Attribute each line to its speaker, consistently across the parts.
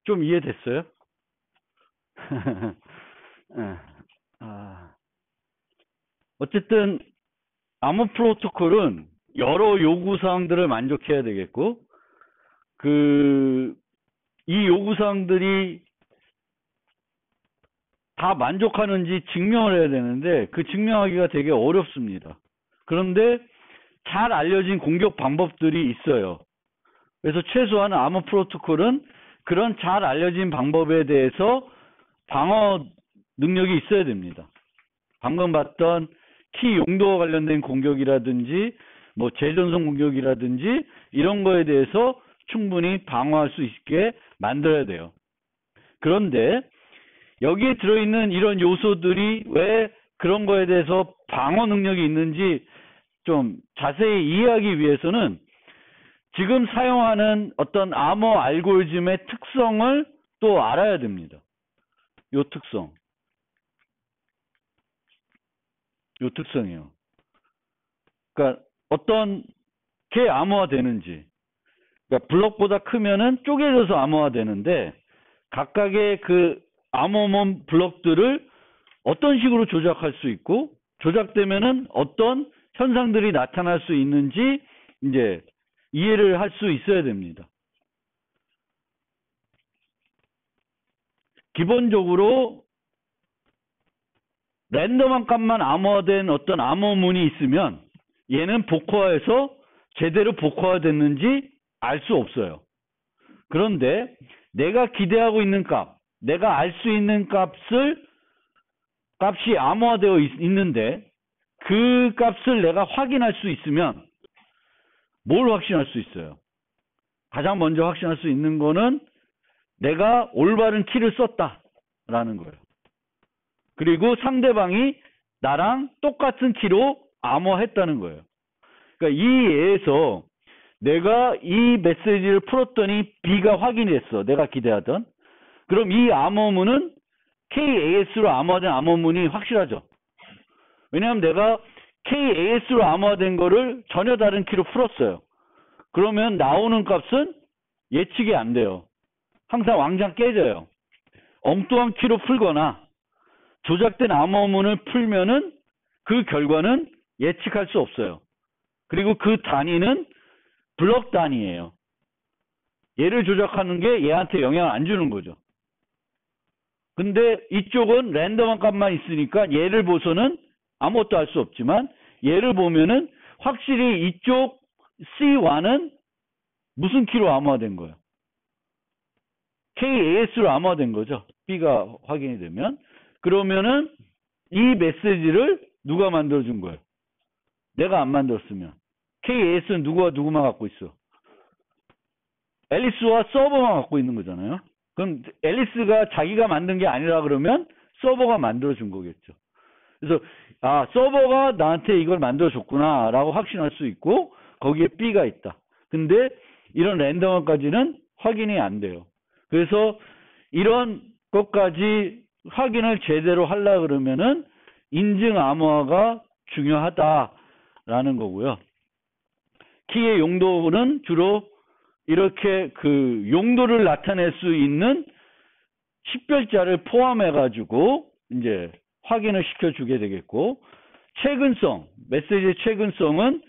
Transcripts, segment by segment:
Speaker 1: 좀 이해됐어요? 예. 아, 어쨌든 암호 프로토콜은 여러 요구사항들을 만족해야 되겠고, 이 요구사항들이 다 만족하는지 증명을 해야 되는데, 그 증명하기가 되게 어렵습니다. 그런데 잘 알려진 공격 방법들이 있어요. 그래서 최소한 암호 프로토콜은 그런 잘 알려진 방법에 대해서 방어 능력이 있어야 됩니다. 방금 봤던 키 용도와 관련된 공격이라든지 뭐 재전송 공격이라든지 이런 거에 대해서 충분히 방어할 수 있게 만들어야 돼요. 그런데 여기에 들어있는 이런 요소들이 왜 그런 거에 대해서 방어 능력이 있는지 좀 자세히 이해하기 위해서는 지금 사용하는 어떤 암호 알고리즘의 특성을 또 알아야 됩니다. 요 특성이에요. 그러니까 어떤 게 암호화 되는지, 그러니까 블럭보다 크면은 쪼개져서 암호화 되는데 각각의 그 암호문 블럭들을 어떤 식으로 조작할 수 있고 조작되면은 어떤 현상들이 나타날 수 있는지 이제 이해를 할 수 있어야 됩니다. 기본적으로 랜덤한 값만 암호화된 어떤 암호문이 있으면 얘는 복호화해서 제대로 복호화됐는지 알 수 없어요. 그런데 내가 기대하고 있는 값, 내가 알 수 있는 값이 암호화되어 있는데 그 값을 내가 확인할 수 있으면 뭘 확신할 수 있어요? 가장 먼저 확신할 수 있는 거는 내가 올바른 키를 썼다라는 거예요. 그리고 상대방이 나랑 똑같은 키로 암호했다는 거예요. 그러니까 이 예에서 내가 이 메시지를 풀었더니 B가 확인이 됐어. 내가 기대하던. 그럼 이 암호문은 KAS로 암호화된 암호문이 확실하죠. 왜냐하면 내가 KAS로 암호화된 거를 전혀 다른 키로 풀었어요. 그러면 나오는 값은 예측이 안 돼요. 항상 왕창 깨져요. 엉뚱한 키로 풀거나 조작된 암호문을 풀면은 그 결과는 예측할 수 없어요. 그리고 그 단위는 블럭 단위예요. 얘를 조작하는 게 얘한테 영향을 안 주는 거죠. 근데 이쪽은 랜덤한 값만 있으니까 얘를 보서는 아무것도 할 수 없지만 얘를 보면은 확실히 이쪽 C1은 무슨 키로 암호화된 거예요? KAS로 암호화된 거죠. B가 확인이 되면. 그러면은 이 메시지를 누가 만들어준 거예요? 내가 안 만들었으면. KAS는 누구만 갖고 있어? 앨리스와 서버만 갖고 있는 거잖아요. 그럼 앨리스가 자기가 만든 게 아니라 그러면 서버가 만들어준 거겠죠. 그래서 서버가 나한테 이걸 만들어줬구나 라고 확신할 수 있고 거기에 B가 있다. 근데 이런 랜덤화까지는 확인이 안 돼요. 그래서 이런 것까지 확인을 제대로 하려고 그러면은 인증 암호화가 중요하다라는 거고요. 키의 용도는 주로 이렇게 그 용도를 나타낼 수 있는 식별자를 포함해 가지고 이제 확인을 시켜주게 되겠고, 최근성, 메시지의 최근성은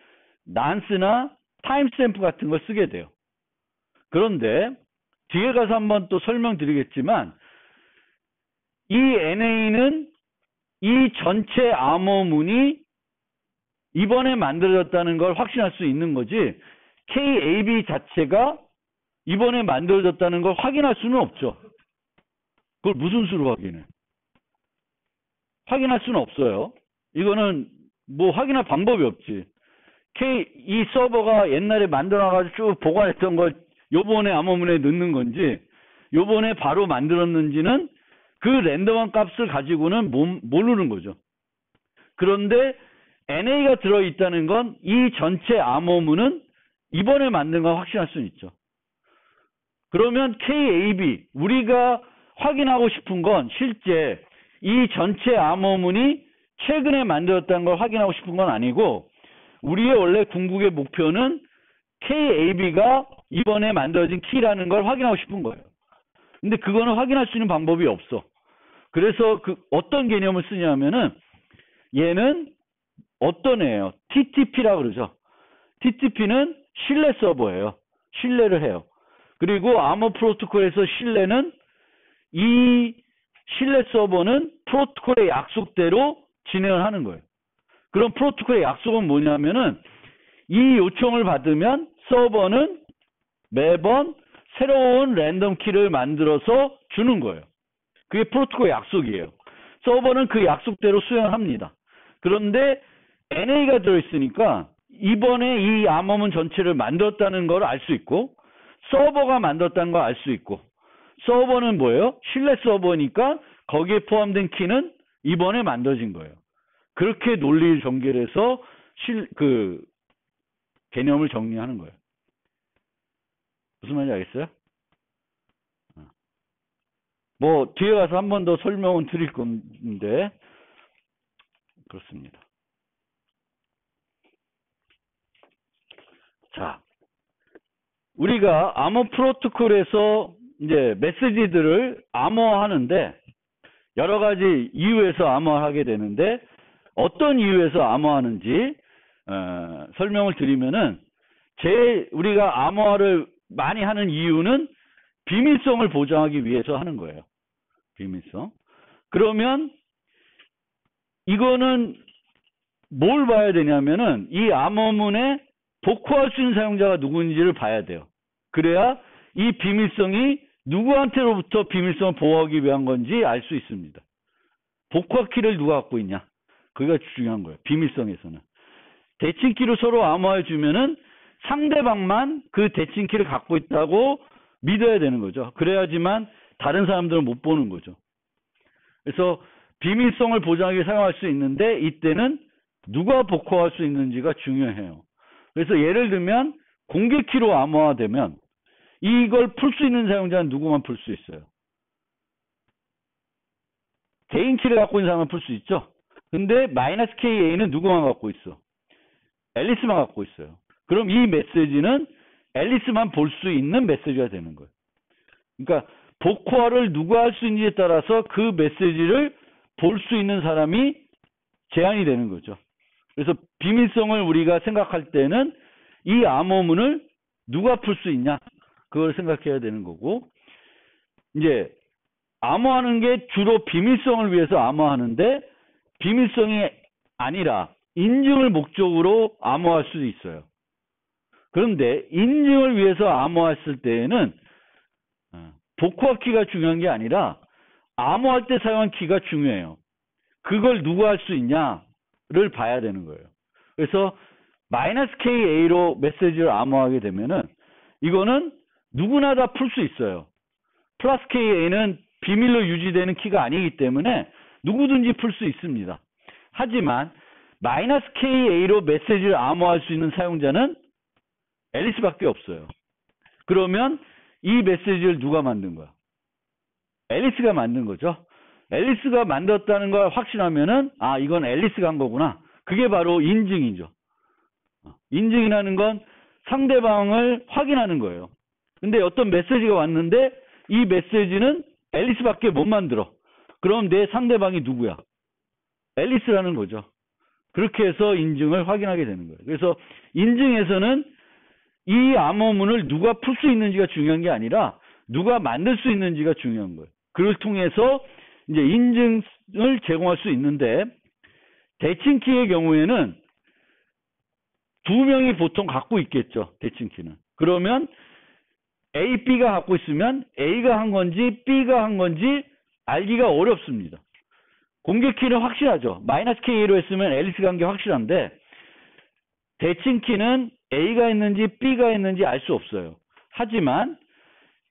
Speaker 1: 난스나 타임스탬프 같은 걸 쓰게 돼요. 그런데 뒤에 가서 한번 또 설명드리겠지만 이 NA는 이 전체 암호문이 이번에 만들어졌다는 걸 확신할 수 있는 거지 KAB 자체가 이번에 만들어졌다는 걸 확인할 수는 없죠. 그걸 무슨 수로 확인해? 확인할 수는 없어요. 이거는 뭐 확인할 방법이 없지. 이 서버가 옛날에 만들어가지고 쭉 보관했던 걸 요번에 암호문에 넣는 건지 요번에 바로 만들었는지는 그 랜덤한 값을 가지고는 모르는 거죠. 그런데 NA가 들어있다는 건 이 전체 암호문은 이번에 만든 걸 확신할 수는 있죠. 그러면 KAB, 우리가 확인하고 싶은 건 실제 이 전체 암호문이 최근에 만들었다는 걸 확인하고 싶은 건 아니고 우리의 원래 궁극의 목표는 KAB가 이번에 만들어진 키라는 걸 확인하고 싶은 거예요. 근데 그거는 확인할 수 있는 방법이 없어. 그래서 어떤 개념을 쓰냐면은 얘는 어떤 애예요? TTP라고 그러죠. TTP는 신뢰 서버예요. 신뢰를 해요. 그리고 암호 프로토콜에서 신뢰는 이 신뢰 서버는 프로토콜의 약속대로 진행을 하는 거예요. 그럼 프로토콜의 약속은 뭐냐면은 이 요청을 받으면 서버는 매번 새로운 랜덤 키를 만들어서 주는 거예요. 그게 프로토콜 약속이에요. 서버는 그 약속대로 수행합니다. 그런데 NA가 들어있으니까 이번에 이 암호문 전체를 만들었다는 걸 알 수 있고 서버가 만들었다는 걸 알 수 있고 서버는 뭐예요? 신뢰 서버니까 거기에 포함된 키는 이번에 만들어진 거예요. 그렇게 논리를 전개해서 개념을 정리하는 거예요. 무슨 말인지 알겠어요? 뭐 뒤에 가서 한 번 더 설명은 드릴 건데 그렇습니다. 자, 우리가 암호 프로토콜에서 이제 메시지들을 암호화하는데 여러 가지 이유에서 암호화하게 되는데 어떤 이유에서 암호화하는지 설명을 드리면은 우리가 암호화를 많이 하는 이유는 비밀성을 보장하기 위해서 하는 거예요. 비밀성. 그러면 이거는 뭘 봐야 되냐면은 이 암호문에 복호할 수 있는 사용자가 누구인지를 봐야 돼요. 그래야 이 비밀성이 누구한테로부터 비밀성을 보호하기 위한 건지 알 수 있습니다. 복호키를 누가 갖고 있냐? 그게 중요한 거예요. 비밀성에서는. 대칭키를 서로 암호해 주면은 상대방만 그 대칭키를 갖고 있다고 믿어야 되는 거죠. 그래야지만 다른 사람들은 못 보는 거죠. 그래서 비밀성을 보장하기 위해 사용할 수 있는데 이때는 누가 복호할 수 있는지가 중요해요. 그래서 예를 들면 공개키로 암호화되면 이걸 풀 수 있는 사용자는 누구만 풀 수 있어요? 개인 키를 갖고 있는 사람만 풀 수 있죠. 근데 -KA는 누구만 갖고 있어? 앨리스만 갖고 있어요. 그럼 이 메시지는 앨리스만 볼 수 있는 메시지가 되는 거예요. 그러니까 복호화를 누가 할 수 있는지에 따라서 그 메시지를 볼 수 있는 사람이 제한이 되는 거죠. 그래서 비밀성을 우리가 생각할 때는 이 암호문을 누가 풀 수 있냐? 그걸 생각해야 되는 거고, 이제 암호하는 게 주로 비밀성을 위해서 암호하는데 비밀성이 아니라 인증을 목적으로 암호할 수도 있어요. 그런데 인증을 위해서 암호했을 때에는 복호화 키가 중요한 게 아니라 암호할 때 사용한 키가 중요해요. 그걸 누가 할 수 있냐를 봐야 되는 거예요. 그래서 -KA로 메시지를 암호하게 되면은 이거는 누구나 다 풀 수 있어요. +KA는 비밀로 유지되는 키가 아니기 때문에 누구든지 풀 수 있습니다. 하지만 -KA로 메시지를 암호할 수 있는 사용자는 앨리스밖에 없어요. 그러면 이 메시지를 누가 만든 거야? 앨리스가 만든 거죠. 앨리스가 만들었다는 걸 확신하면은 이건 앨리스가 한 거구나. 그게 바로 인증이죠. 인증이라는 건 상대방을 확인하는 거예요. 근데 어떤 메시지가 왔는데 이 메시지는 앨리스밖에 못 만들어. 그럼 내 상대방이 누구야? 앨리스라는 거죠. 그렇게 해서 인증을 확인하게 되는 거예요. 그래서 인증에서는 이 암호문을 누가 풀 수 있는지가 중요한 게 아니라 누가 만들 수 있는지가 중요한 거예요. 그걸 통해서 이제 인증을 제공할 수 있는데 대칭키의 경우에는 두 명이 보통 갖고 있겠죠. 대칭키는. 그러면 A, B가 갖고 있으면 A가 한 건지 B가 한 건지 알기가 어렵습니다. 공개키는 확실하죠. -KA로 했으면 앨리스가 한 게 확실한데 대칭키는 A가 있는지 B가 있는지 알 수 없어요. 하지만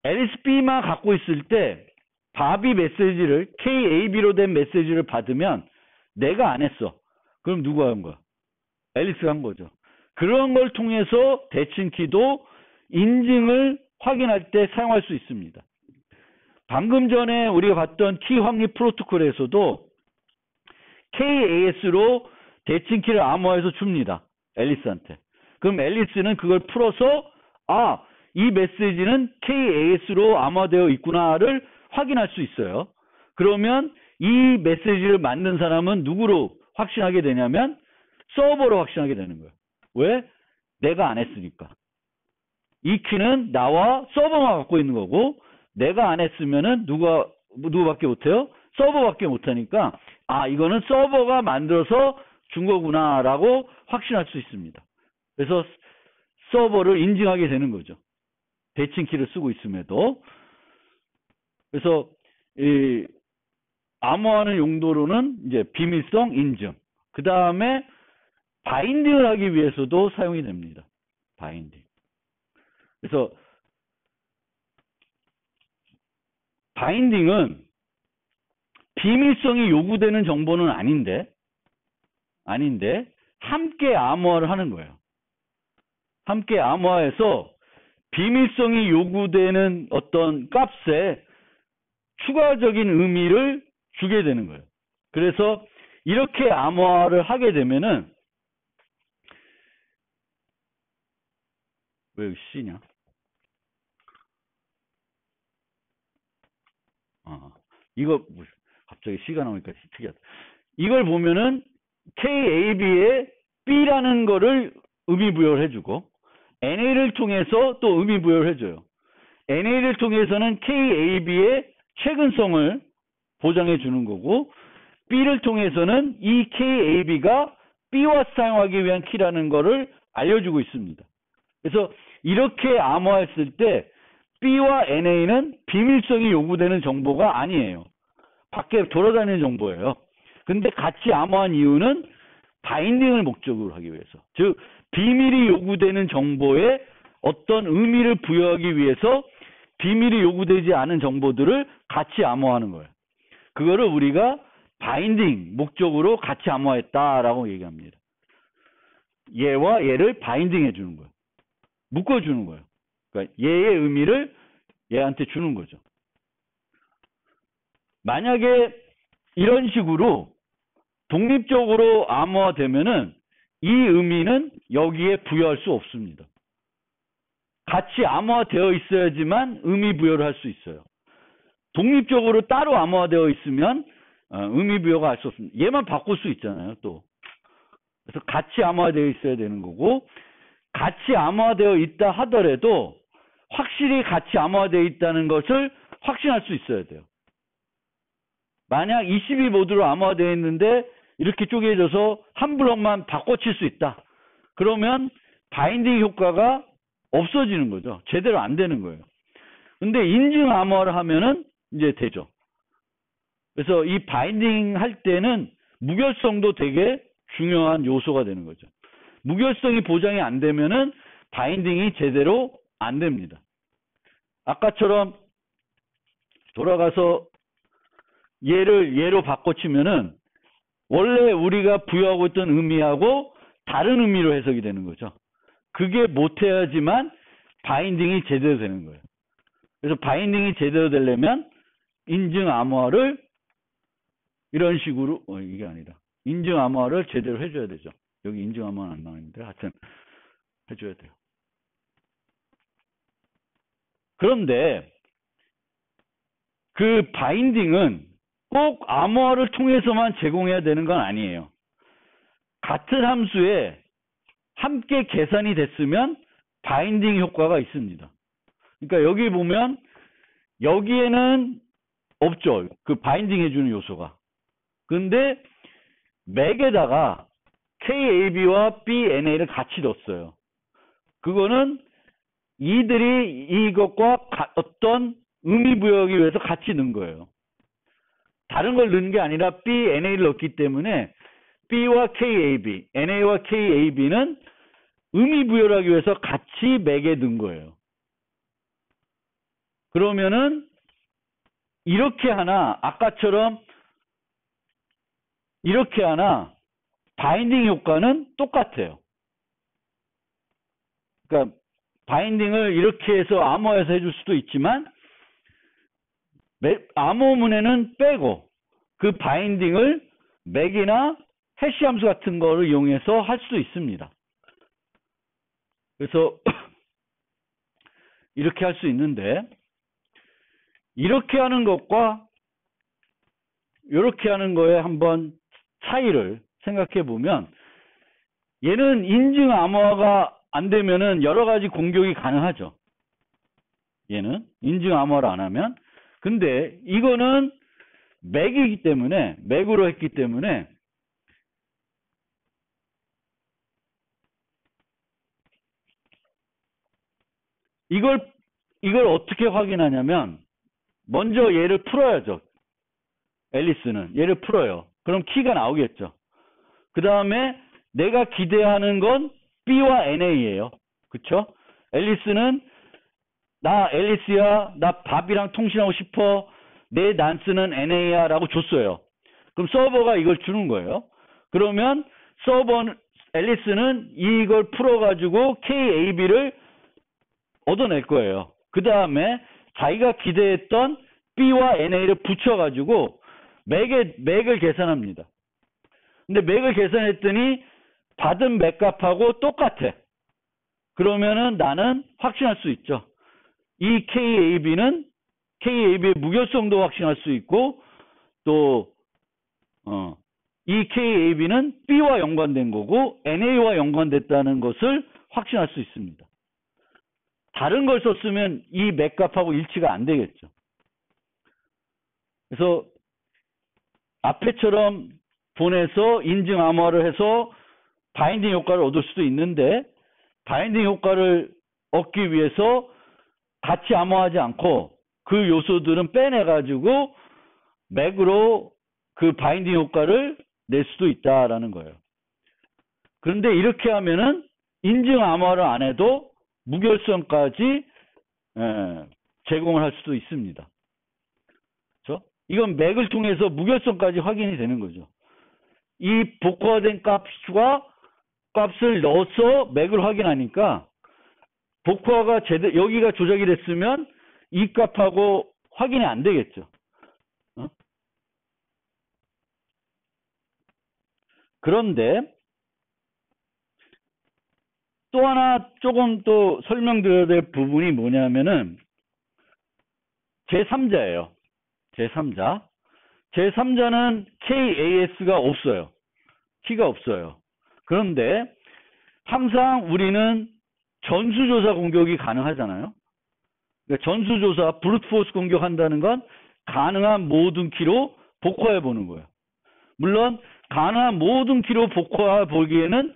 Speaker 1: 앨리스 B만 갖고 있을 때 바비 메시지를 KAB로 된 메시지를 받으면 내가 안 했어. 그럼 누가 한 거야? 앨리스가 한 거죠. 그런 걸 통해서 대칭키도 인증을 확인할 때 사용할 수 있습니다. 방금 전에 우리가 봤던 키 확립 프로토콜에서도 KAS로 대칭키를 암호해서 줍니다. 앨리스한테. 그럼 앨리스는 그걸 풀어서 이 메시지는 KAS로 암호화되어 있구나를 확인할 수 있어요. 그러면 이 메시지를 만든 사람은 누구로 확신하게 되냐면 서버로 확신하게 되는 거예요. 왜? 내가 안 했으니까. 이 키는 나와 서버만 갖고 있는 거고 내가 안 했으면은 누구밖에 못해요? 서버밖에 못하니까 이거는 서버가 만들어서 준 거구나라고 확신할 수 있습니다. 그래서 서버를 인증하게 되는 거죠. 대칭키를 쓰고 있음에도. 그래서 이 암호화하는 용도로는 이제 비밀성 인증. 그 다음에 바인딩을 하기 위해서도 사용이 됩니다. 바인딩. 그래서 바인딩은 비밀성이 요구되는 정보는 아닌데 함께 암호화를 하는 거예요. 함께 암호화해서 비밀성이 요구되는 어떤 값에 추가적인 의미를 주게 되는 거예요. 그래서 이렇게 암호화를 하게 되면은 왜 C냐? 이거 갑자기 C가 나오니까 특이하다. 이걸 보면은 KAB에 B라는 거를 의미 부여를 해주고 NA를 통해서 또 의미 부여를 해줘요. NA를 통해서는 KAB의 최근성을 보장해 주는 거고 B를 통해서는 이 KAB가 B와 사용하기 위한 키라는 거를 알려주고 있습니다. 그래서 이렇게 암호화했을 때 B와 NA는 비밀성이 요구되는 정보가 아니에요. 밖에 돌아다니는 정보예요. 근데 같이 암호한 이유는 바인딩을 목적으로 하기 위해서. 즉 비밀이 요구되는 정보에 어떤 의미를 부여하기 위해서 비밀이 요구되지 않은 정보들을 같이 암호하는 거예요. 그거를 우리가 바인딩 목적으로 같이 암호했다라고 얘기합니다. 얘와 얘를 바인딩 해주는 거예요. 묶어주는 거예요. 그러니까 얘의 의미를 얘한테 주는 거죠. 만약에 이런 식으로 독립적으로 암호화되면은 이 의미는 여기에 부여할 수 없습니다. 같이 암호화되어 있어야지만 의미 부여를 할 수 있어요. 독립적으로 따로 암호화되어 있으면 의미 부여가 할 수 없습니다. 얘만 바꿀 수 있잖아요, 또. 그래서 같이 암호화되어 있어야 되는 거고 같이 암호화되어 있다 하더라도 확실히 같이 암호화되어 있다는 것을 확신할 수 있어야 돼요. 만약 22 모드로 암호화되어 있는데 이렇게 쪼개져서 한 블럭만 바꿔칠 수 있다. 그러면 바인딩 효과가 없어지는 거죠. 제대로 안 되는 거예요. 근데 인증 암호화를 하면은 이제 되죠. 그래서 이 바인딩 할 때는 무결성도 되게 중요한 요소가 되는 거죠. 무결성이 보장이 안 되면은 바인딩이 제대로 안 됩니다. 아까처럼 돌아가서 얘를 얘로 바꿔치면은 원래 우리가 부여하고 있던 의미하고 다른 의미로 해석이 되는 거죠. 그게 못해야지만 바인딩이 제대로 되는 거예요. 그래서 바인딩이 제대로 되려면 인증 암호화를 이런 식으로 이게 아니라 인증 암호화를 제대로 해줘야 되죠. 여기 인증 암호화는 안 나와있는데 하여튼 해줘야 돼요. 그런데 그 바인딩은 꼭 암호화를 통해서만 제공해야 되는 건 아니에요. 같은 함수에 함께 계산이 됐으면 바인딩 효과가 있습니다. 그러니까 여기 보면 여기에는 없죠. 그 바인딩 해주는 요소가. 근데 맥에다가 KAB와 BNA를 같이 넣었어요. 그거는 이들이 이것과 어떤 의미 부여하기 위해서 같이 넣은 거예요. 다른 걸 넣은 게 아니라 BNA를 넣었기 때문에 B와 KAB, NA와 KAB는 의미 부여를 하기 위해서 같이 맥에 넣은 거예요. 그러면은 이렇게 하나, 아까처럼 이렇게 하나 바인딩 효과는 똑같아요. 그러니까 바인딩을 이렇게 해서 암호해서 해줄 수도 있지만 암호문에는 빼고 그 바인딩을 맥이나 해시 함수 같은 거를 이용해서 할 수 있습니다. 그래서 이렇게 할 수 있는데 이렇게 하는 것과 이렇게 하는 거에 한번 차이를 생각해 보면 얘는 인증 암호화가 안 되면은 여러 가지 공격이 가능하죠. 얘는 인증 암호화를 안 하면. 근데 이거는 맥이기 때문에 맥으로 했기 때문에 이걸 어떻게 확인하냐면 먼저 얘를 풀어야죠. 앨리스는 얘를 풀어요. 그럼 키가 나오겠죠. 그 다음에 내가 기대하는 건 B와 NA예요. 그쵸? 앨리스는 나 앨리스야, 나 밥이랑 통신하고 싶어, 내 난스는 NA야 라고 줬어요. 그럼 서버가 이걸 주는 거예요. 그러면 앨리스는 이걸 풀어가지고 KAB를 얻어낼 거예요. 그 다음에 자기가 기대했던 B와 NA를 붙여가지고 맥을 계산합니다. 근데 맥을 계산했더니 받은 맥값하고 똑같아. 그러면은 나는 확신할 수 있죠. 이 KAB의 무결성도 확신할 수 있고 또 이 KAB는 B와 연관된 거고 NA와 연관됐다는 것을 확신할 수 있습니다. 다른 걸 썼으면 이 맥값하고 일치가 안 되겠죠. 그래서 앞에처럼 보내서 인증 암호화를 해서 바인딩 효과를 얻을 수도 있는데 바인딩 효과를 얻기 위해서 같이 암호화하지 않고 그 요소들은 빼내가지고 맥으로 그 바인딩 효과를 낼 수도 있다라는 거예요. 그런데 이렇게 하면은 인증 암호화를 안 해도 무결성까지 제공을 할 수도 있습니다. 그렇죠? 이건 맥을 통해서 무결성까지 확인이 되는 거죠. 이 복화된 값을 넣어서 맥을 확인하니까 복화가 여기가 조작이 됐으면 이 값하고 확인이 안 되겠죠. 그런데 또 하나 조금 또 설명드려야 될 부분이 뭐냐면은 제3자예요. 제3자. 제3자는 KAS가 없어요. 키가 없어요. 그런데 항상 우리는 전수조사 공격이 가능하잖아요. 그러니까 전수조사, 브루트포스 공격한다는 건 가능한 모든 키로 복화해 보는 거예요. 물론 가능한 모든 키로 복화해 보기에는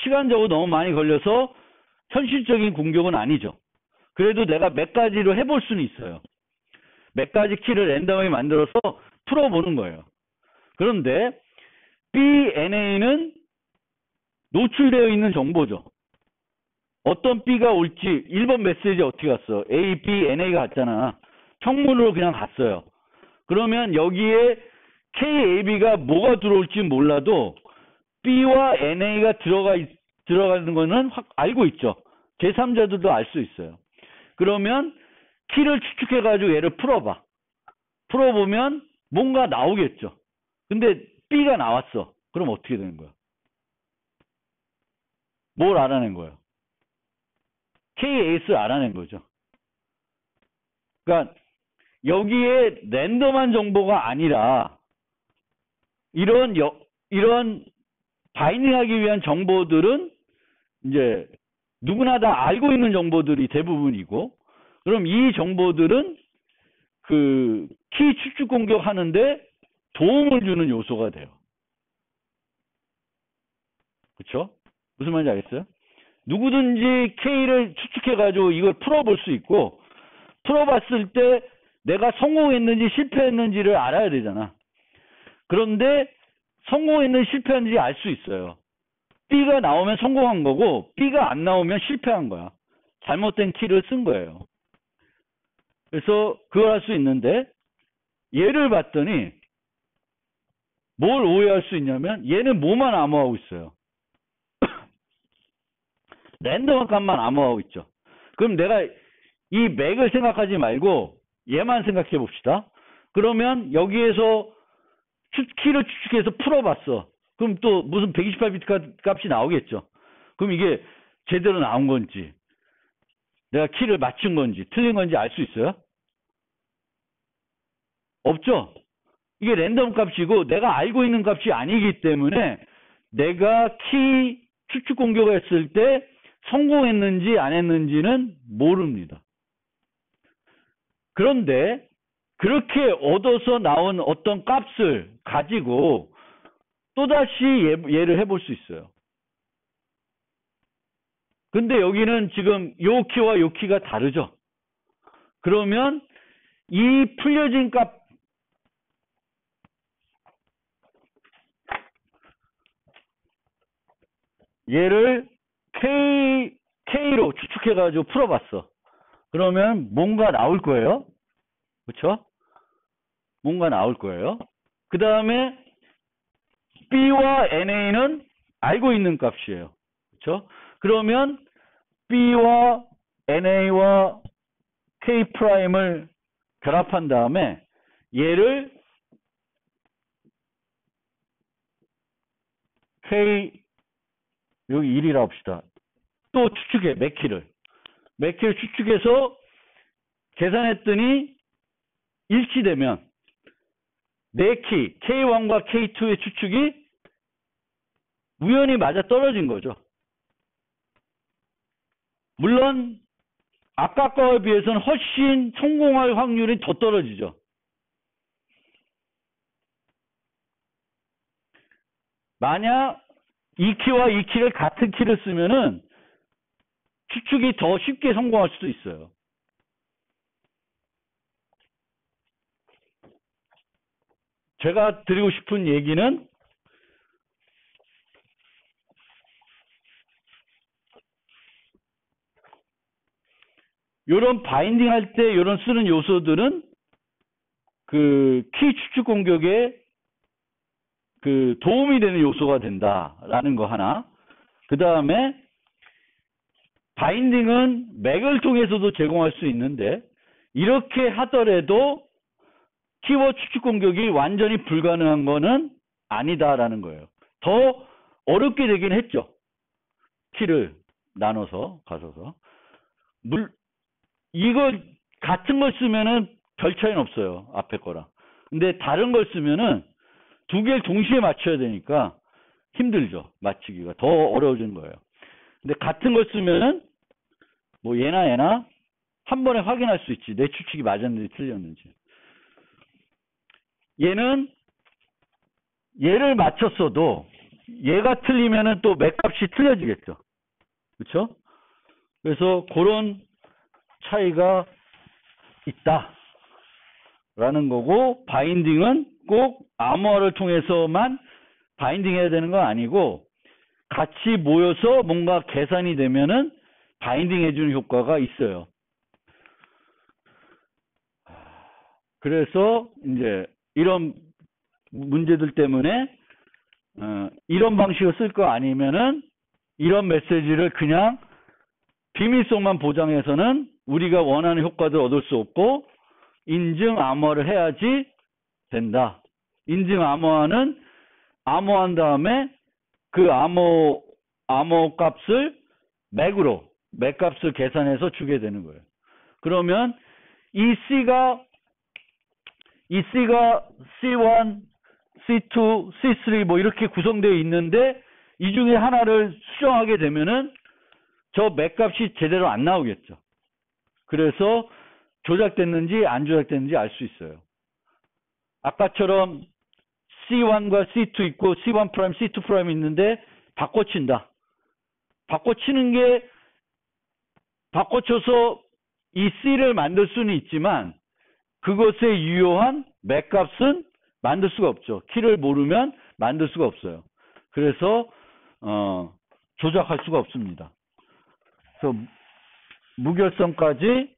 Speaker 1: 시간적으로 너무 많이 걸려서 현실적인 공격은 아니죠. 그래도 내가 몇 가지로 해볼 수는 있어요. 몇 가지 키를 랜덤하게 만들어서 풀어보는 거예요. 그런데 BNA는 노출되어 있는 정보죠. 어떤 B가 올지 1번 메시지 어떻게 갔어? A, B, NA가 갔잖아. 청문으로 그냥 갔어요. 그러면 여기에 KAB가 뭐가 들어올지 몰라도 B와 NA가 들어가는 거는 알고 있죠. 제3자들도 알 수 있어요. 그러면 키를 추측해가지고 얘를 풀어봐. 풀어보면 뭔가 나오겠죠. 근데 B가 나왔어. 그럼 어떻게 되는 거야? 뭘 알아낸 거예요? KAS를 알아낸 거죠. 그러니까 여기에 랜덤한 정보가 아니라 이런 바이닝하기 위한 정보들은 이제 누구나 다 알고 있는 정보들이 대부분이고, 그럼 이 정보들은 그 키 추측 공격하는데 도움을 주는 요소가 돼요. 그렇죠? 무슨 말인지 알겠어요? 누구든지 K를 추측해가지고 이걸 풀어볼 수 있고, 풀어봤을 때 내가 성공했는지 실패했는지를 알아야 되잖아. 그런데 성공했는지 실패했는지 알 수 있어요. B가 나오면 성공한 거고 B가 안 나오면 실패한 거야. 잘못된 키를 쓴 거예요. 그래서 그걸 할 수 있는데 얘를 봤더니 뭘 오해할 수 있냐면 얘는 뭐만 암호하고 있어요. 랜덤한 값만 암호하고 있죠. 그럼 내가 이 맥을 생각하지 말고 얘만 생각해 봅시다. 그러면 여기에서 키를 추측해서 풀어봤어. 그럼 또 무슨 128비트 값이 나오겠죠. 그럼 이게 제대로 나온 건지 내가 키를 맞춘 건지 틀린 건지 알 수 있어요? 없죠? 이게 랜덤 값이고 내가 알고 있는 값이 아니기 때문에 내가 키 추측 공격했을 때 성공했는지 안 했는지는 모릅니다. 그런데 그렇게 얻어서 나온 어떤 값을 가지고 또다시 얘를 해볼 수 있어요. 근데 여기는 지금 요 키와 요 키가 다르죠. 그러면 이 풀려진 값 얘를 K로 추측해가지고 풀어봤어. 그러면 뭔가 나올 거예요. 그쵸? 뭔가 나올 거예요. 그 다음에 B와 NA는 알고 있는 값이에요. 그쵸? 그러면 B와 NA와 K'을 결합한 다음에 얘를 K 여기 1이라 합시다. 또 추측해. 몇 키를 추측해서 계산했더니 일치되면 네 키 K1과 K2의 추측이 우연히 맞아 떨어진 거죠. 물론 아까 거에 비해서는 훨씬 성공할 확률이 더 떨어지죠. 만약 이 키와 이 키를 같은 키를 쓰면은 추측이 더 쉽게 성공할 수도 있어요. 제가 드리고 싶은 얘기는 요런 바인딩 할 때 요런 쓰는 요소들은 그 키 추측 공격에 그 도움이 되는 요소가 된다라는 거 하나. 그 다음에 바인딩은 맥을 통해서도 제공할 수 있는데 이렇게 하더라도 키워드 추측 공격이 완전히 불가능한 거는 아니다라는 거예요. 더 어렵게 되긴 했죠. 키를 나눠서 가서서 이거 같은 걸 쓰면은 별 차이는 없어요. 앞에 거랑. 근데 다른 걸 쓰면은 두 개를 동시에 맞춰야 되니까 힘들죠. 맞추기가 더 어려워지는 거예요. 근데 같은 걸 쓰면은 뭐 얘나 한 번에 확인할 수 있지. 내 추측이 맞았는지 틀렸는지. 얘는 얘를 맞췄어도 얘가 틀리면은 또 맥값이 틀려지겠죠. 그렇죠? 그래서 그런 차이가 있다라는 거고, 바인딩은 꼭 암호화를 통해서만 바인딩 해야 되는 건 아니고 같이 모여서 뭔가 계산이 되면은 바인딩 해주는 효과가 있어요. 그래서 이제 이런 문제들 때문에 이런 방식을 쓸 거 아니면은 이런 메시지를 그냥 비밀성만 보장해서는 우리가 원하는 효과도 얻을 수 없고 인증 암호화를 해야지 된다. 인증 암호화는 암호한 다음에 그 암호 값을 맥 값을 계산해서 주게 되는 거예요. 그러면 이 C가 C1, C2, C3 뭐 이렇게 구성되어 있는데 이 중에 하나를 수정하게 되면은 저 맥값이 제대로 안 나오겠죠. 그래서 조작됐는지 안 조작됐는지 알 수 있어요. 아까처럼 C1과 C2 있고 C1 프라임, C2 프라임 있는데 바꿔친다. 바꿔치는 게 바꿔쳐서 이 C를 만들 수는 있지만 그것에 유효한 맥값은 만들 수가 없죠. 키를 모르면 만들 수가 없어요. 그래서 조작할 수가 없습니다. 그래서 무결성까지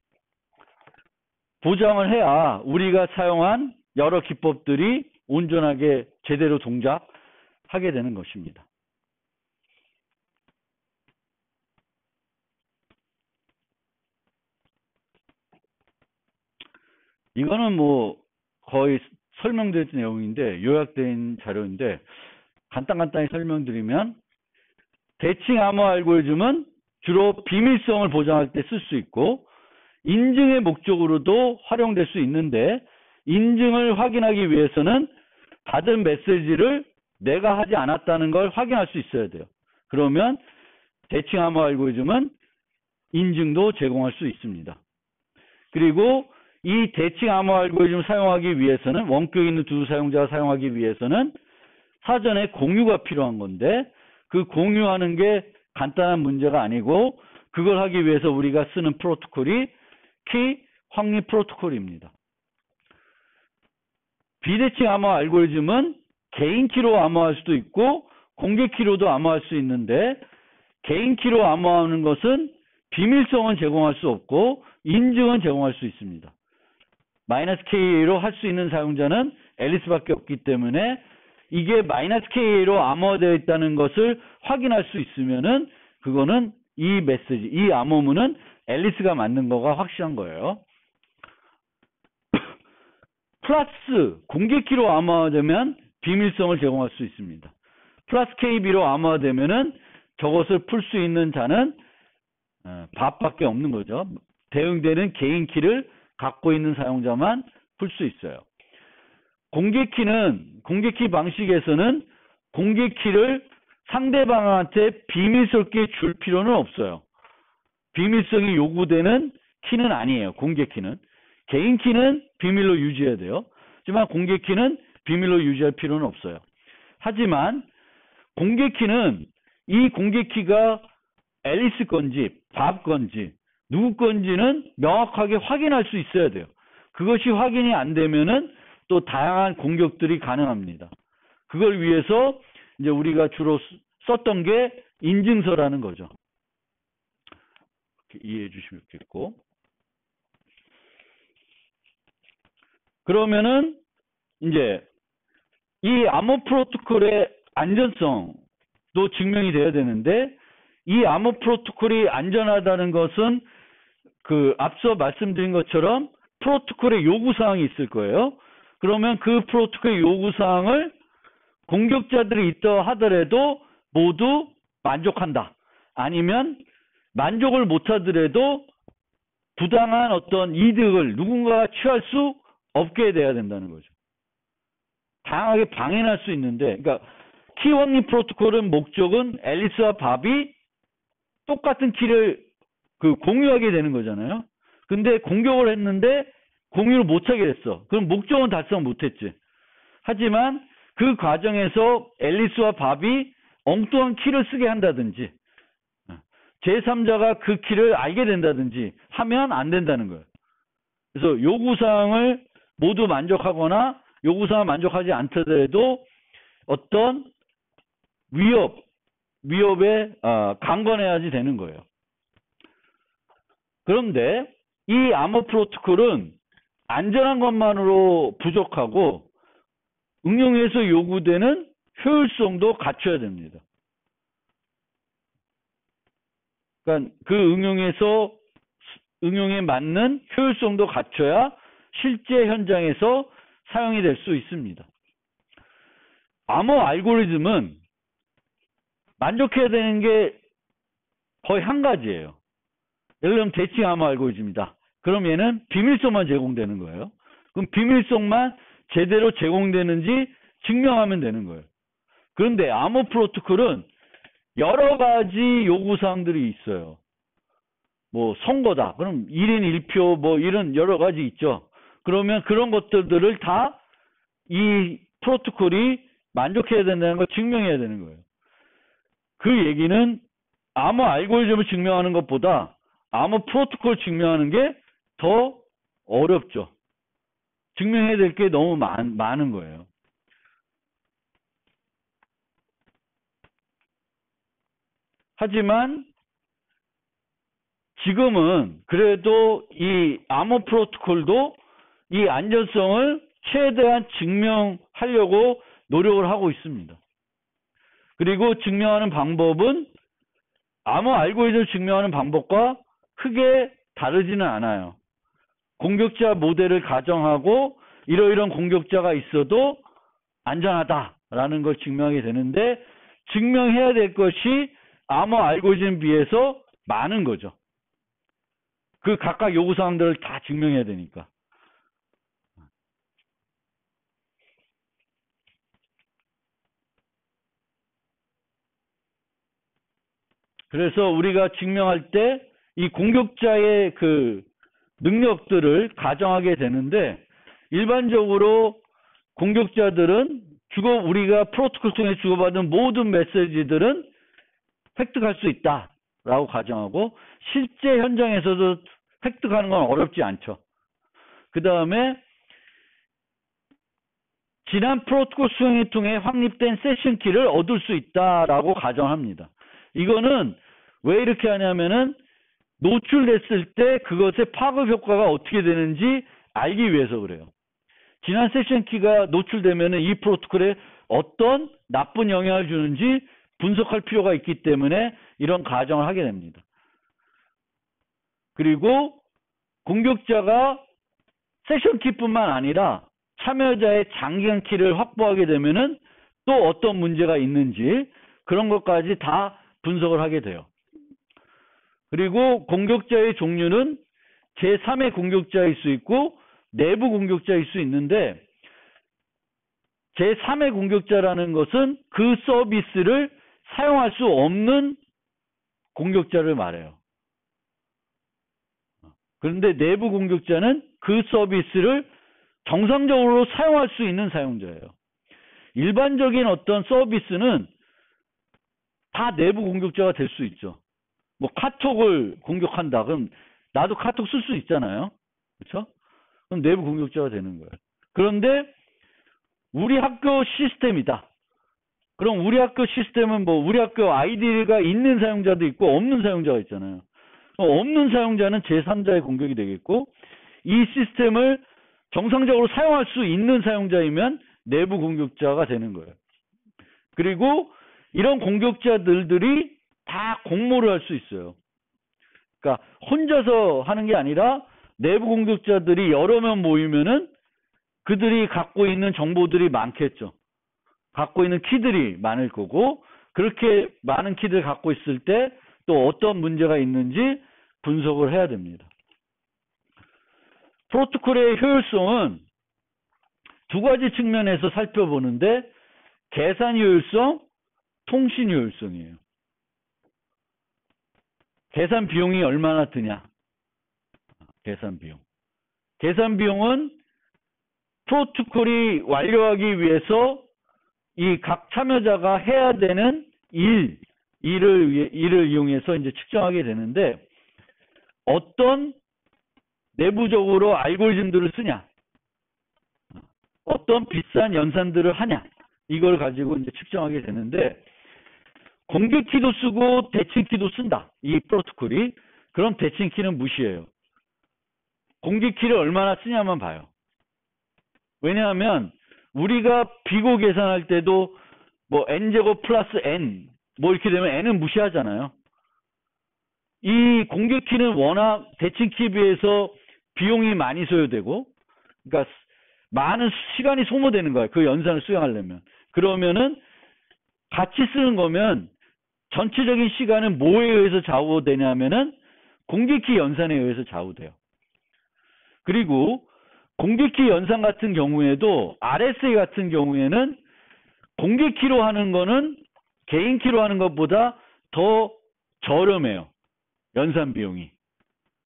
Speaker 1: 보장을 해야 우리가 사용한 여러 기법들이 온전하게 제대로 동작하게 되는 것입니다. 이거는 뭐 거의 설명드린 내용인데 요약된 자료인데 간단히 설명드리면 대칭 암호 알고리즘은 주로 비밀성을 보장할 때 쓸 수 있고 인증의 목적으로도 활용될 수 있는데 인증을 확인하기 위해서는 받은 메시지를 내가 하지 않았다는 걸 확인할 수 있어야 돼요. 그러면 대칭 암호 알고리즘은 인증도 제공할 수 있습니다. 그리고 이 대칭 암호 알고리즘을 사용하기 위해서는 원격 있는 두 사용자가 사용하기 위해서는 사전에 공유가 필요한 건데 그 공유하는 게 간단한 문제가 아니고 그걸 하기 위해서 우리가 쓰는 프로토콜이 키 확립 프로토콜입니다. 비대칭 암호 알고리즘은 개인 키로 암호할 수도 있고 공개 키로도 암호할 수 있는데 개인 키로 암호하는 것은 비밀성은 제공할 수 없고 인증은 제공할 수 있습니다. -K로 할 수 있는 사용자는 앨리스밖에 없기 때문에 이게 -K로 암호되어 있다는 것을 확인할 수 있으면은 그거는 이 메시지, 이 암호문은 앨리스가 만든 거가 확실한 거예요. 플러스 공개 키로 암호화되면 비밀성을 제공할 수 있습니다. 플러스 KB로 암호화되면은 저것을 풀 수 있는 자는 밥밖에 없는 거죠. 대응되는 개인 키를 갖고 있는 사용자만 풀 수 있어요. 공개키 방식에서는 공개키를 상대방한테 비밀스럽게 줄 필요는 없어요. 비밀성이 요구되는 키는 아니에요. 공개키는. 개인 키는 비밀로 유지해야 돼요. 하지만 공개키는 비밀로 유지할 필요는 없어요. 하지만 공개키는 이 공개키가 앨리스 건지 밥 건지 누구 건지는 명확하게 확인할 수 있어야 돼요. 그것이 확인이 안 되면은 또 다양한 공격들이 가능합니다. 그걸 위해서 이제 우리가 주로 썼던 게 인증서라는 거죠. 이렇게 이해해 주시면 좋겠고. 그러면은 이제 이 암호 프로토콜의 안전성도 증명이 돼야 되는데 이 암호 프로토콜이 안전하다는 것은 그 앞서 말씀드린 것처럼 프로토콜의 요구사항이 있을 거예요. 그러면 그 프로토콜의 요구사항을 공격자들이 있다 하더라도 모두 만족한다. 아니면 만족을 못하더라도 부당한 어떤 이득을 누군가가 취할 수 없게 돼야 된다는 거죠. 다양하게 방해할 수 있는데, 그러니까 키 확립 프로토콜은 목적은 앨리스와 밥이 똑같은 키를 공유하게 되는 거잖아요. 근데 공격을 했는데 공유를 못하게 됐어. 그럼 목적은 달성 못했지. 하지만 그 과정에서 앨리스와 밥이 엉뚱한 키를 쓰게 한다든지 제3자가 그 키를 알게 된다든지 하면 안 된다는 거예요. 그래서 요구사항을 모두 만족하거나 요구사항을 만족하지 않더라도 어떤 위협에 강건해야지 되는 거예요. 그런데 이 암호 프로토콜은 안전한 것만으로 부족하고 응용에서 요구되는 효율성도 갖춰야 됩니다. 그러니까 그 응용에 맞는 효율성도 갖춰야 실제 현장에서 사용이 될 수 있습니다. 암호 알고리즘은 만족해야 되는 게 거의 한 가지예요. 예를 들면 대칭 암호 알고리즘이다. 그럼 얘는 비밀성만 제공되는 거예요. 그럼 비밀성만 제대로 제공되는지 증명하면 되는 거예요. 그런데 암호 프로토콜은 여러 가지 요구사항들이 있어요. 뭐 선거다. 그럼 1인 1표 뭐 이런 여러 가지 있죠. 그러면 그런 것들을 다 이 프로토콜이 만족해야 된다는 걸 증명해야 되는 거예요. 그 얘기는 암호 알고리즘을 증명하는 것보다 암호 프로토콜을 증명하는 게 더 어렵죠. 증명해야 될 게 너무 많은 거예요. 하지만 지금은 그래도 이 암호 프로토콜도 이 안전성을 최대한 증명하려고 노력을 하고 있습니다. 그리고 증명하는 방법은 암호 알고리즘을 증명하는 방법과 크게 다르지는 않아요. 공격자 모델을 가정하고 이러이러한 공격자가 있어도 안전하다라는 걸 증명하게 되는데 증명해야 될 것이 암호 알고리즘에 비해서 많은 거죠. 그 각각 요구사항들을 다 증명해야 되니까. 그래서 우리가 증명할 때 이 공격자의 그 능력들을 가정하게 되는데, 일반적으로 공격자들은 우리가 프로토콜 통해 주고받은 모든 메시지들은 획득할 수 있다라고 가정하고, 실제 현장에서도 획득하는 건 어렵지 않죠. 그 다음에 지난 프로토콜 수행을 통해 확립된 세션 키를 얻을 수 있다라고 가정합니다. 이거는 왜 이렇게 하냐면은 노출됐을 때 그것의 파급 효과가 어떻게 되는지 알기 위해서 그래요. 지난 세션 키가 노출되면은 이 프로토콜에 어떤 나쁜 영향을 주는지 분석할 필요가 있기 때문에 이런 가정을 하게 됩니다. 그리고 공격자가 세션 키뿐만 아니라 참여자의 장기간 키를 확보하게 되면은 또 어떤 문제가 있는지 그런 것까지 다 분석을 하게 돼요. 그리고 공격자의 종류는 제3의 공격자일 수 있고 내부 공격자일 수 있는데, 제3의 공격자라는 것은 그 서비스를 사용할 수 없는 공격자를 말해요. 그런데 내부 공격자는 그 서비스를 정상적으로 사용할 수 있는 사용자예요. 일반적인 어떤 서비스는 다 내부 공격자가 될 수 있죠. 뭐 카톡을 공격한다. 그럼 나도 카톡 쓸 수 있잖아요. 그렇죠? 그럼 내부 공격자가 되는 거예요. 그런데 우리 학교 시스템이다. 그럼 우리 학교 시스템은 뭐 우리 학교 아이디가 있는 사용자도 있고 없는 사용자가 있잖아요. 없는 사용자는 제3자의 공격이 되겠고, 이 시스템을 정상적으로 사용할 수 있는 사용자이면 내부 공격자가 되는 거예요. 그리고 이런 공격자들이 다 공모를 할 수 있어요. 그러니까 혼자서 하는 게 아니라 내부 공격자들이 여러 명 모이면은 그들이 갖고 있는 정보들이 많겠죠. 갖고 있는 키들이 많을 거고, 그렇게 많은 키들을 갖고 있을 때 또 어떤 문제가 있는지 분석을 해야 됩니다. 프로토콜의 효율성은 두 가지 측면에서 살펴보는데, 계산 효율성, 통신 효율성이에요. 계산 비용이 얼마나 드냐? 계산 비용. 계산 비용은 프로토콜이 완료하기 위해서 이 각 참여자가 해야 되는 일을 이용해서 이제 측정하게 되는데, 어떤 내부적으로 알고리즘들을 쓰냐, 어떤 비싼 연산들을 하냐, 이걸 가지고 이제 측정하게 되는데, 공격키도 쓰고 대칭키도 쓴다. 이 프로토콜이. 그럼 대칭키는 무시해요. 공격키를 얼마나 쓰냐만 봐요. 왜냐하면 우리가 비고 계산할 때도 뭐 n제곱 플러스 n 뭐 이렇게 되면 n은 무시하잖아요. 이 공격키는 워낙 대칭키에 비해서 비용이 많이 소요되고, 그러니까 많은 시간이 소모되는 거예요. 그 연산을 수행하려면. 그러면은 같이 쓰는 거면 전체적인 시간은 뭐에 의해서 좌우되냐면은 공격키 연산에 의해서 좌우돼요. 그리고 공격키 연산 같은 경우에도 RSA 같은 경우에는 공격키로 하는 거는 개인키로 하는 것보다 더 저렴해요. 연산 비용이.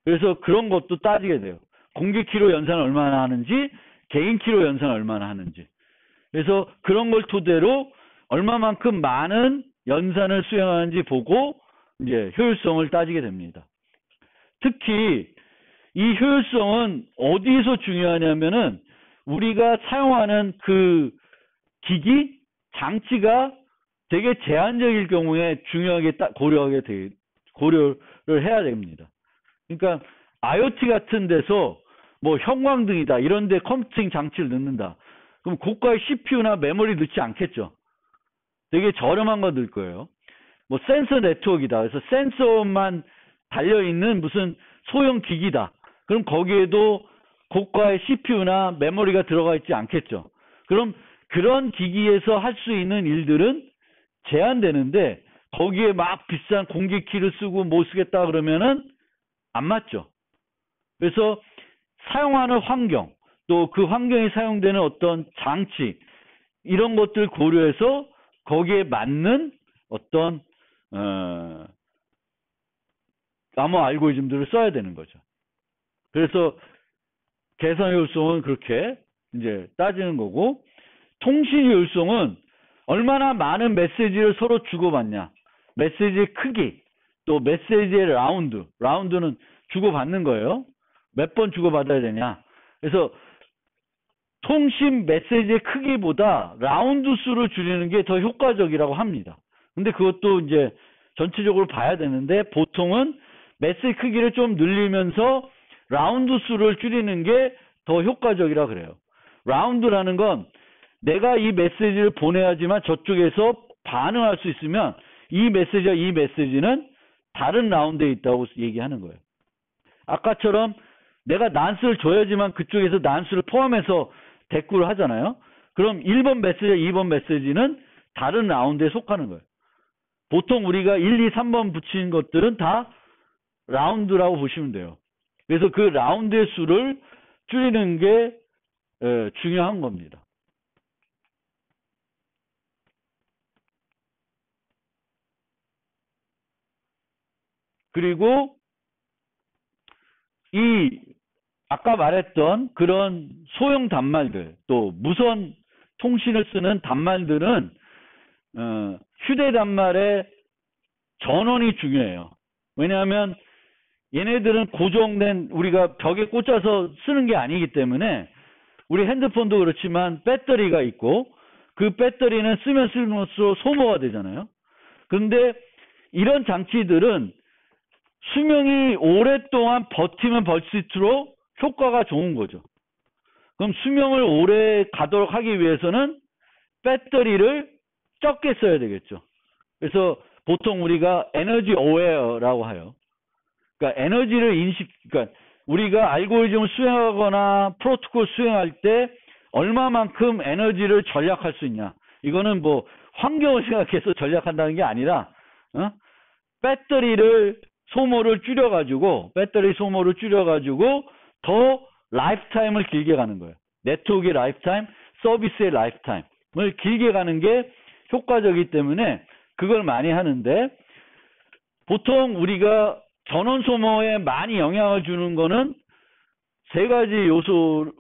Speaker 1: 그래서 그런 것도 따지게 돼요. 공격키로 연산 얼마나 하는지, 개인키로 연산 얼마나 하는지. 그래서 그런 걸 토대로 얼마만큼 많은 연산을 수행하는지 보고 이제 효율성을 따지게 됩니다. 특히 이 효율성은 어디서 중요하냐면은 우리가 사용하는 그 기기, 장치가 되게 제한적일 경우에 중요하게 고려를 해야 됩니다. 그러니까 IoT 같은 데서 뭐 형광등이다 이런 데 컴퓨팅 장치를 넣는다. 그럼 고가의 CPU나 메모리 넣지 않겠죠. 되게 저렴한 거 넣을 거예요. 뭐 센서 네트워크이다. 그래서 센서만 달려있는 무슨 소형 기기다. 그럼 거기에도 고가의 CPU나 메모리가 들어가 있지 않겠죠. 그럼 그런 기기에서 할 수 있는 일들은 제한되는데, 거기에 막 비싼 공기키를 쓰고 뭐 쓰겠다 그러면은 안 맞죠. 그래서 사용하는 환경, 또 그 환경에 사용되는 어떤 장치, 이런 것들 고려해서 거기에 맞는 어떤 암호 알고리즘들을 써야 되는 거죠. 그래서 계산 효율성은 그렇게 이제 따지는 거고, 통신 효율성은 얼마나 많은 메시지를 서로 주고받냐, 메시지의 크기, 또 메시지의 라운드는 주고받는 거예요. 몇 번 주고받아야 되냐. 그래서 통신 메시지의 크기보다 라운드 수를 줄이는 게 더 효과적이라고 합니다. 근데 그것도 이제 전체적으로 봐야 되는데, 보통은 메시지 크기를 좀 늘리면서 라운드 수를 줄이는 게 더 효과적이라 그래요. 라운드라는 건 내가 이 메시지를 보내야지만 저쪽에서 반응할 수 있으면 이 메시지와 이 메시지는 다른 라운드에 있다고 얘기하는 거예요. 아까처럼 내가 난수를 줘야지만 그쪽에서 난수를 포함해서 대꾸를 하잖아요. 그럼 1번 메시지와 2번 메시지는 다른 라운드에 속하는 거예요. 보통 우리가 1, 2, 3번 붙인 것들은 다 라운드라고 보시면 돼요. 그래서 그 라운드의 수를 줄이는 게 중요한 겁니다. 그리고 이 아까 말했던 그런 소형 단말들, 또 무선 통신을 쓰는 단말들은 휴대 단말의 전원이 중요해요. 왜냐하면 얘네들은 고정된, 우리가 벽에 꽂아서 쓰는 게 아니기 때문에, 우리 핸드폰도 그렇지만 배터리가 있고 그 배터리는 쓰면 쓸수록 소모가 되잖아요. 그런데 이런 장치들은 수명이 오랫동안 버티면 벌수록 효과가 좋은 거죠. 그럼 수명을 오래 가도록 하기 위해서는 배터리를 적게 써야 되겠죠. 그래서 보통 우리가 에너지 어웨어라고 해요. 그러니까 에너지를 그러니까 우리가 알고리즘을 수행하거나 프로토콜 수행할 때 얼마만큼 에너지를 절약할 수 있냐. 이거는 뭐 환경을 생각해서 절약한다는 게 아니라 배터리 소모를 줄여가지고 더 라이프타임을 길게 가는 거예요. 네트워크의 라이프타임, 서비스의 라이프타임을 길게 가는 게 효과적이기 때문에 그걸 많이 하는데, 보통 우리가 전원 소모에 많이 영향을 주는 거는 세 가지 요소,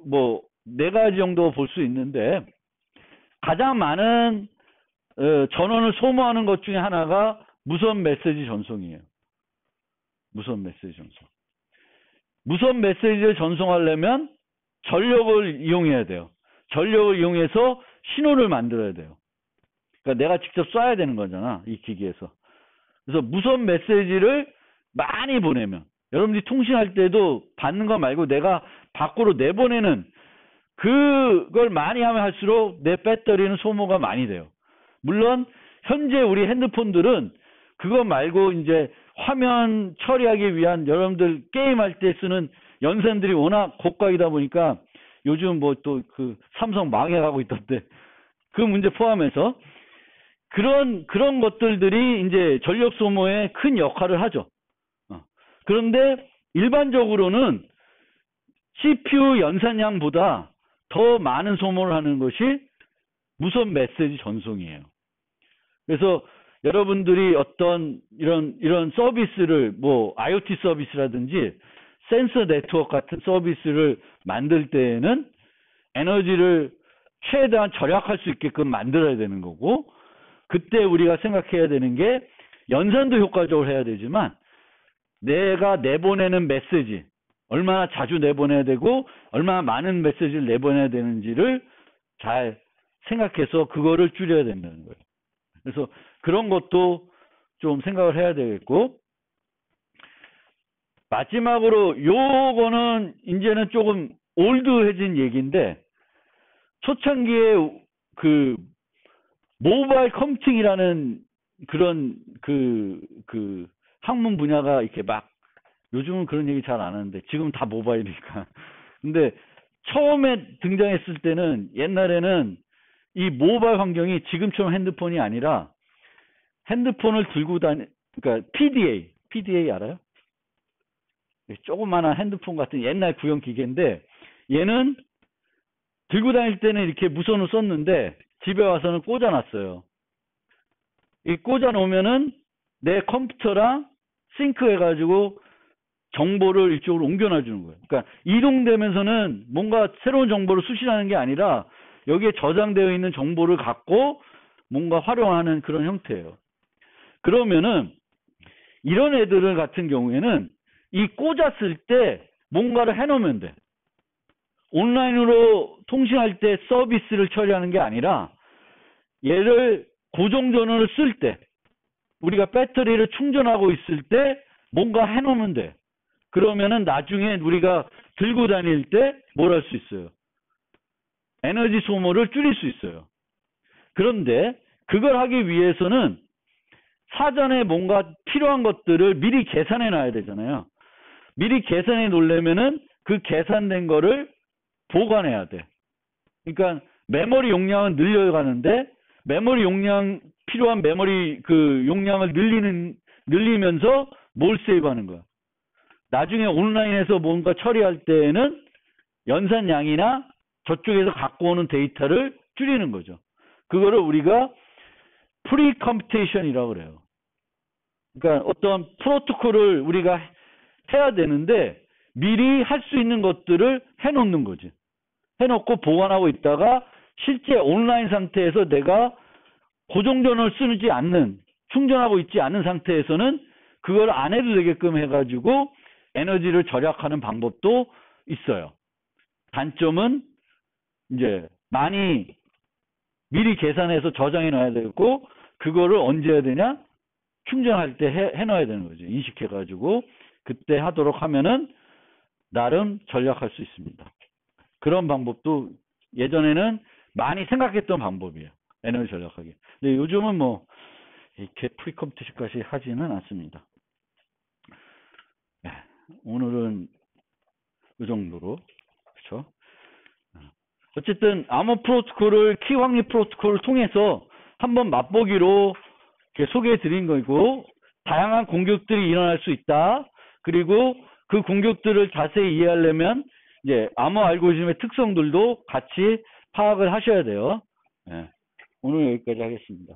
Speaker 1: 네 가지 정도 볼 수 있는데, 가장 많은 전원을 소모하는 것 중에 하나가 무선 메시지 전송이에요. 무선 메시지 전송. 무선 메시지를 전송하려면 전력을 이용해야 돼요. 전력을 이용해서 신호를 만들어야 돼요. 그러니까 내가 직접 쏴야 되는 거잖아, 이 기기에서. 그래서 무선 메시지를 많이 보내면, 여러분들이 통신할 때도 받는 거 말고 내가 밖으로 내보내는, 그걸 많이 하면 할수록 내 배터리는 소모가 많이 돼요. 물론 현재 우리 핸드폰들은 그거 말고 이제 화면 처리하기 위한, 여러분들 게임할 때 쓰는 연산들이 워낙 고가이다 보니까 요즘 뭐 또 그 삼성 망해가고 있던데, 그 문제 포함해서 그런 것들이 이제 전력 소모에 큰 역할을 하죠. 그런데 일반적으로는 CPU 연산량보다 더 많은 소모를 하는 것이 무선 메시지 전송이에요. 그래서 여러분들이 어떤 이런 서비스를, 뭐 IoT 서비스라든지 센서 네트워크 같은 서비스를 만들 때에는 에너지를 최대한 절약할 수 있게끔 만들어야 되는 거고, 그때 우리가 생각해야 되는 게 연산도 효과적으로 해야 되지만 내가 내보내는 메시지 얼마나 자주 내보내야 되고 얼마나 많은 메시지를 내보내야 되는지를 잘 생각해서 그거를 줄여야 된다는 거예요. 그래서 그런 것도 좀 생각을 해야 되겠고, 마지막으로 요거는 이제는 조금 올드해진 얘기인데, 초창기에 그 모바일 컴퓨팅이라는 그런 그 학문 분야가 이렇게 막, 요즘은 그런 얘기 잘 안 하는데 지금 다 모바일이니까. 근데 처음에 등장했을 때는, 옛날에는 이 모바일 환경이 지금처럼 핸드폰이 아니라 핸드폰을 들고 그러니까 PDA 알아요? 조그마한 핸드폰 같은 옛날 구형 기계인데 얘는 들고 다닐 때는 이렇게 무선으로 썼는데 집에 와서는 꽂아놨어요. 이 꽂아놓으면은 내 컴퓨터랑 싱크해가지고 정보를 이쪽으로 옮겨놔주는 거예요. 그러니까 이동되면서는 뭔가 새로운 정보를 수신하는 게 아니라 여기에 저장되어 있는 정보를 갖고 뭔가 활용하는 그런 형태예요. 그러면은 이런 애들 같은 경우에는 이 꽂았을 때 뭔가를 해놓으면 돼. 온라인으로 통신할 때 서비스를 처리하는 게 아니라 얘를 고정전원을 쓸 때 우리가 배터리를 충전하고 있을 때 뭔가 해놓으면 돼. 그러면은 나중에 우리가 들고 다닐 때 뭘 할 수 있어요? 에너지 소모를 줄일 수 있어요. 그런데 그걸 하기 위해서는 사전에 뭔가 필요한 것들을 미리 계산해 놔야 되잖아요. 미리 계산해 놓으려면은 그 계산된 거를 보관해야 돼. 그러니까 메모리 용량은 늘려가는데 필요한 메모리 그 용량을 늘리면서 뭘 세이브하는 거야. 나중에 온라인에서 뭔가 처리할 때에는 연산량이나 저쪽에서 갖고 오는 데이터를 줄이는 거죠. 그거를 우리가 프리컴퓨테이션이라고 그래요. 그러니까 어떤 프로토콜을 우리가 해야 되는데 미리 할 수 있는 것들을 해놓는 거지. 해놓고 보관하고 있다가 실제 온라인 상태에서 내가 고정전원을 쓰지 않는, 충전하고 있지 않은 상태에서는 그걸 안 해도 되게끔 해가지고 에너지를 절약하는 방법도 있어요. 단점은 이제 많이 미리 계산해서 저장해 놔야 되고 그거를 언제 해야 되냐? 충전할 때 해놔야 되는 거죠. 인식해가지고 그때 하도록 하면은 나름 절약할 수 있습니다. 그런 방법도 예전에는 많이 생각했던 방법이에요. 에너지 절약하기. 근데 요즘은 뭐 이렇게 프리컴퓨테이션까지 하지는 않습니다. 네, 오늘은 이 정도로 그렇죠. 어쨌든 암호 프로토콜을 키 확립 프로토콜을 통해서 한번 맛보기로 이렇게 소개해 드린 거고 다양한 공격들이 일어날 수 있다. 그리고 그 공격들을 자세히 이해하려면 이제 암호 알고리즘의 특성들도 같이 파악을 하셔야 돼요. 네, 오늘 여기까지 하겠습니다.